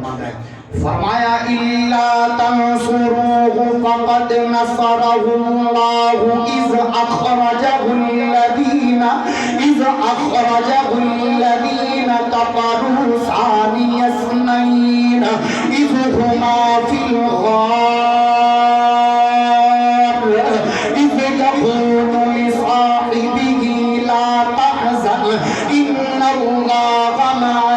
فرماتا ہے فرمایا الا تنصروه فقد نصره الله اذ اخرجه الذين كفروا ثاني اثنين اذ هما في الغار اذ يقول لصاحبه لا تحزن ان الله معنا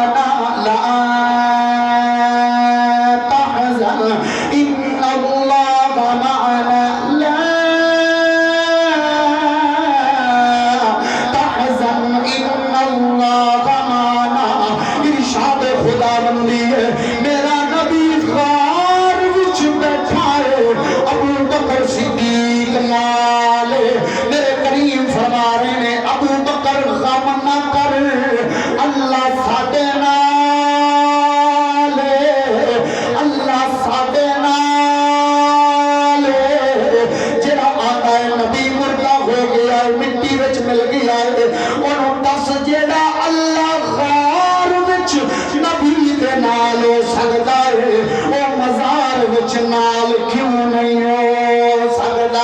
نال کیوں نہیں ہو سکتا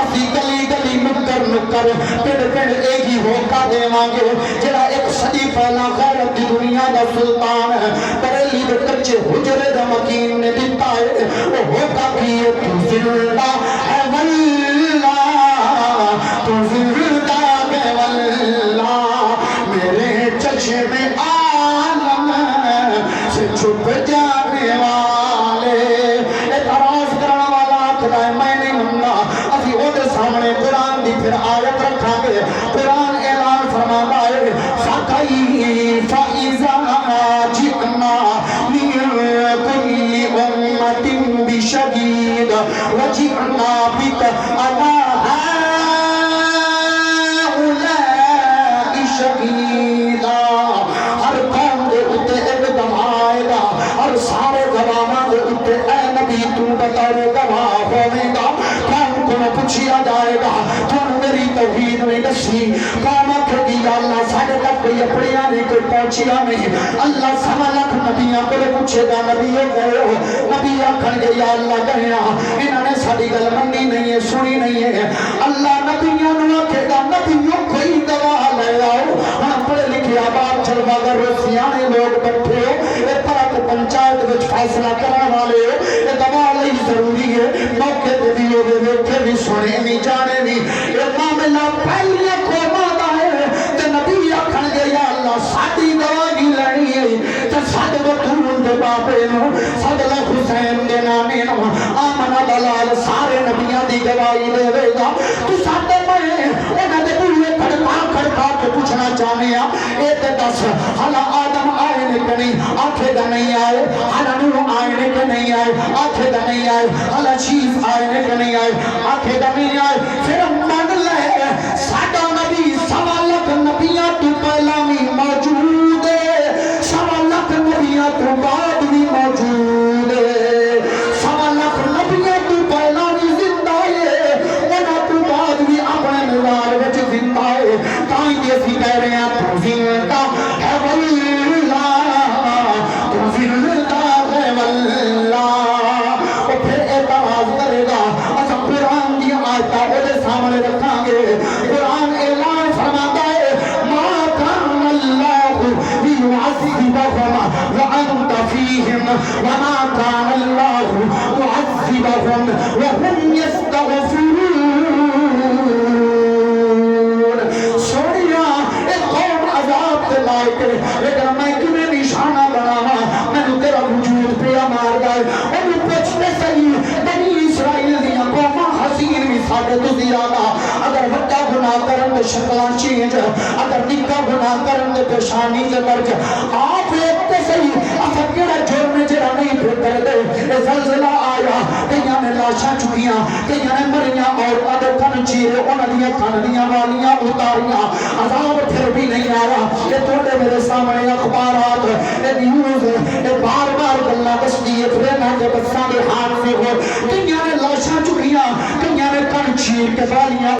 اسی گلی گلی نکر نکر پڑ پڑ ایک ہی ہوکا دے مانگے جڑا ایک صدی پہلا غیرت دی دنیا دا سلطان ہے بریلی دے کچے حجرے دا مکین نے دیتا ہے وہ ہوکا کیے تو زندہ ہے واللہ تو زندہ ہے واللہ میرے چشم عالم سے چھپ جانے والے سامنے قرآن دی پھر آیت رکھا گے قرآن اعلان فرماتا ہے فَكَيْفَ إِذَا جِئْنَا مِنْ كُلِّ أُمَّةٍ بِشَهِيدٍ وَجِئْنَا بِكَ عَلَى هَؤُلَاءِ شَهِيدًا ہر قوم دے اتے ایک دم آئے گا اور سارے گواہاں دے اتے اے نبی تو بتاؤ گواہ ہوئے گا پوچھیا جائے گا تو میری توحید میں دسی قوم کہتی یا اللہ ساڑھے تک کوئی اپنیاں نہیں کوئی پہنچیا نہیں اللہ سوالک نبیاں کو پوچھے گا نبیوں گئے ہو نبی آکھن گے یا اللہ گئے انہوں نے ساڑھی گل منی نہیں ہے سنی نہیں ہے اللہ نبیوں نے آکھے گا نبیوں کوئی دوا لے آؤ ہم پڑھے لکھے آباد چلوا گر روسیانے لوگ بیٹھے ہو اے پرک پنچایت وچ فیصلہ کرنے والے ہو اے دوا لئی ضروری ہے موقع دے دیو گے بیٹھے بھی سنے بھی جانے بھی یہ معاملہ پہلے کو مادا ہے تے نبی آکھن گے یا اللہ ساڑھی دوائی لڑی ہے تے ساڑھ بطول دے باپے نو ساڑھ حسین دے نامی نو آمنہ دلال سارے نبیان دی گوائی دے رہے گا تو ساڑھ میں انہاں دے بوئے کھڑکا کے پوچھنا چاہنے ہیں اے تے دس حالا آدم آئے نے کہ نہیں آنکھے دا نہیں آئے حالا نوح آئے نے کہ نہیں آئے آنکھے دا نہیں آئے حالا چیز آئے نے کہ نہیں آئے آنکھے دا نہیں آئے پھر من لے ساڑھا نبی سوالک نبیاں تو پہلا بھی موجود ہے سوالک نبیاں تو بعد بھی موجود ہے سوالک نبیاں تو پہلا بھی زندہ ہے انہاں تو بعد بھی اپنے مزار وچ زندہ ہے تائیں جیسی کہہ رہے ہیں تو زندہ ہے واللہ تو زندہ ہے واللہ اور پھر اعتراض کرے گا اچھا قرآن دی آیتہ وہ سامنے رکھاں گے قرآن اعلان فرماتا ہے ما کان اللہ لیعذبہم وانت فیہم وما کان اللہ معذبہم وہم یستغفرون سوڑیا ایک قوم عذاب تے لائے کے لیکن میں کیوں نشانہ بناوا میں نے تیرا وجود پیا مار گئے انہوں پوچھتے صحیح بنی اسرائیل دیا قومہ حسین بھی ساڑھے تو زیادہ اگر وڈا گناہ کرن دے شکلان چینج اگر نکا گناہ کرن دے پیشانی دے مرج آپ ایکتے صحیح اصلا کیڑا جرم جرہ نہیں پھر کر دے زلزلہ آیا کئیاں نے لاشاں چکیاں کئیاں نے مریاں اور ادھر کن چیرے انہ دیا کن دیا والیاں اتاریاں عذاب پھر بھی نہیں آیا یہ توڑے میرے سامنے اخبارات یہ نیوز یہ بار بار گلہ بس دیئے پھرنا کے بسان دے ہاتھ سے ہو کئیاں نے لاشاں چکیاں کئیاں نے کن چیر کے والیاں